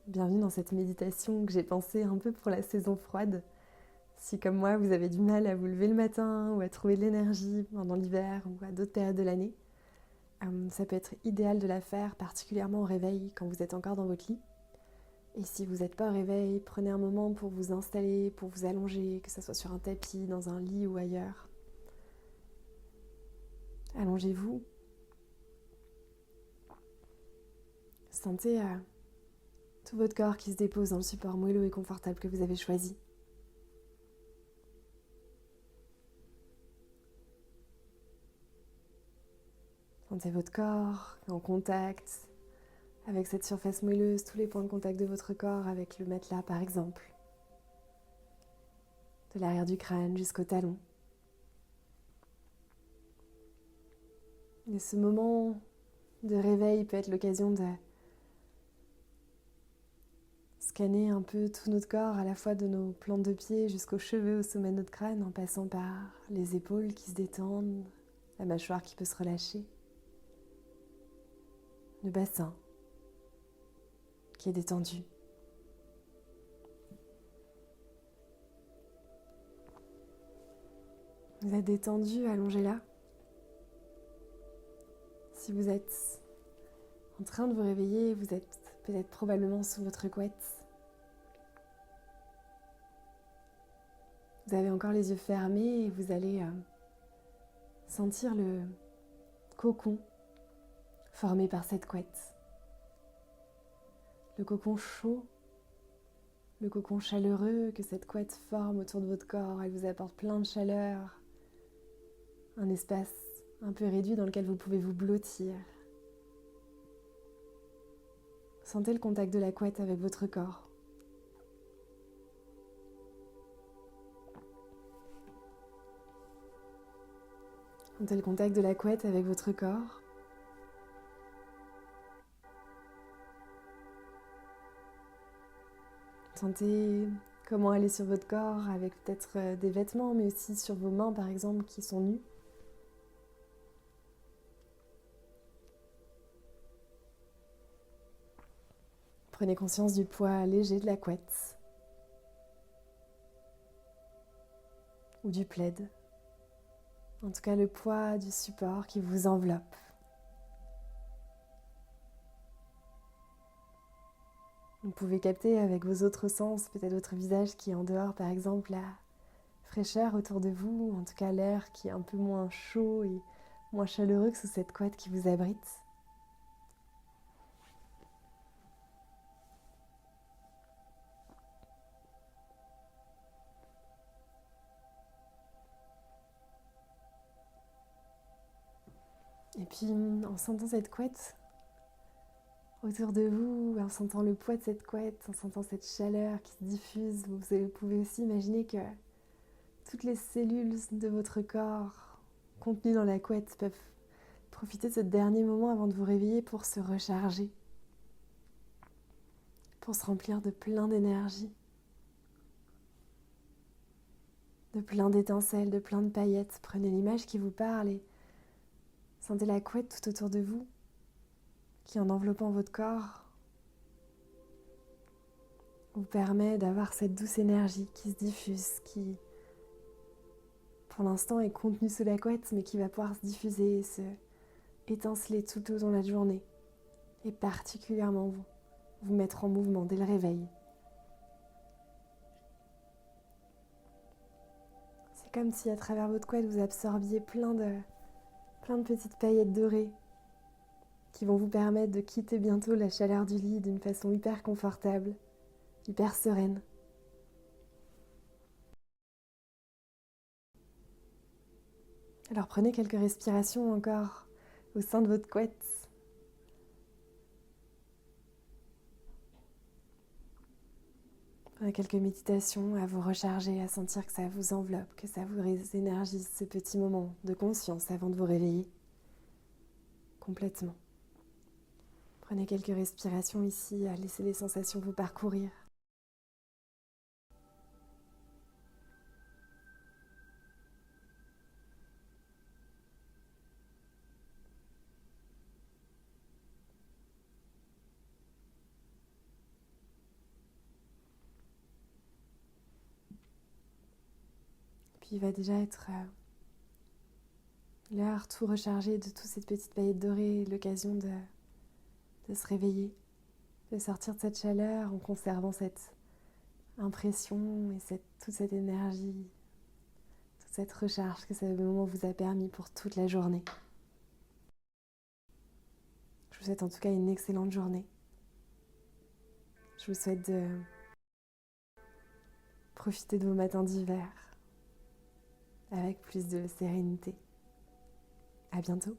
Bienvenue dans cette méditation que j'ai pensée un peu pour la saison froide. Si comme moi vous avez du mal à vous lever le matin ou à trouver de l'énergie pendant l'hiver ou à d'autres périodes de l'année, ça peut être idéal de la faire particulièrement au réveil quand vous êtes encore dans votre lit. Et si vous n'êtes pas au réveil, prenez un moment pour vous installer, pour vous allonger, que ce soit sur un tapis, dans un lit ou ailleurs. Allongez-vous. Sentez tout votre corps qui se dépose dans le support moelleux et confortable que vous avez choisi. Sentez votre corps en contact avec cette surface moelleuse, tous les points de contact de votre corps avec le matelas par exemple. De l'arrière du crâne jusqu'au talon. Et ce moment de réveil peut être l'occasion de scanner un peu tout notre corps, à la fois de nos plantes de pied jusqu'aux cheveux au sommet de notre crâne, en passant par les épaules qui se détendent, la mâchoire qui peut se relâcher, le bassin qui est détendu. Vous êtes détendu, allongé là. Si vous êtes en train de vous réveiller, vous êtes peut-être probablement sous votre couette. Vous avez encore les yeux fermés et vous allez sentir le cocon formé par cette couette. Le cocon chaud, le cocon chaleureux que cette couette forme autour de votre corps. Elle vous apporte plein de chaleur, un espace un peu réduit dans lequel vous pouvez vous blottir. Sentez le contact de la couette avec votre corps. Sentez le contact de la couette avec votre corps. Sentez comment elle est sur votre corps avec peut-être des vêtements, mais aussi sur vos mains par exemple qui sont nues. Prenez conscience du poids léger de la couette ou du plaid. En tout cas, le poids du support qui vous enveloppe. Vous pouvez capter avec vos autres sens, peut-être votre visage qui est en dehors, par exemple, la fraîcheur autour de vous, en tout cas l'air qui est un peu moins chaud et moins chaleureux que sous cette couette qui vous abrite. Et puis, en sentant cette couette autour de vous, en sentant le poids de cette couette, en sentant cette chaleur qui se diffuse, vous pouvez aussi imaginer que toutes les cellules de votre corps contenues dans la couette peuvent profiter de ce dernier moment avant de vous réveiller pour se recharger, pour se remplir de plein d'énergie, de plein d'étincelles, de plein de paillettes. Prenez l'image qui vous parle et sentez la couette tout autour de vous, qui en enveloppant votre corps, vous permet d'avoir cette douce énergie qui se diffuse, qui pour l'instant est contenue sous la couette, mais qui va pouvoir se diffuser et se étinceler tout au long de la journée, et particulièrement vous mettre en mouvement dès le réveil. C'est comme si à travers votre couette vous absorbiez plein de petites paillettes dorées qui vont vous permettre de quitter bientôt la chaleur du lit d'une façon hyper confortable, hyper sereine. Alors prenez quelques respirations encore au sein de votre couette. Prenez quelques méditations à vous recharger, à sentir que ça vous enveloppe, que ça vous énergise ce petit moment de conscience avant de vous réveiller complètement. Prenez quelques respirations ici, à laisser les sensations vous parcourir. Puis il va déjà être l'heure tout rechargée de toutes ces petites paillettes dorées, l'occasion de se réveiller, de sortir de cette chaleur en conservant cette impression et toute cette énergie, toute cette recharge que ce moment vous a permis pour toute la journée. Je vous souhaite en tout cas une excellente journée. Je vous souhaite de profiter de vos matins d'hiver avec plus de sérénité. À bientôt.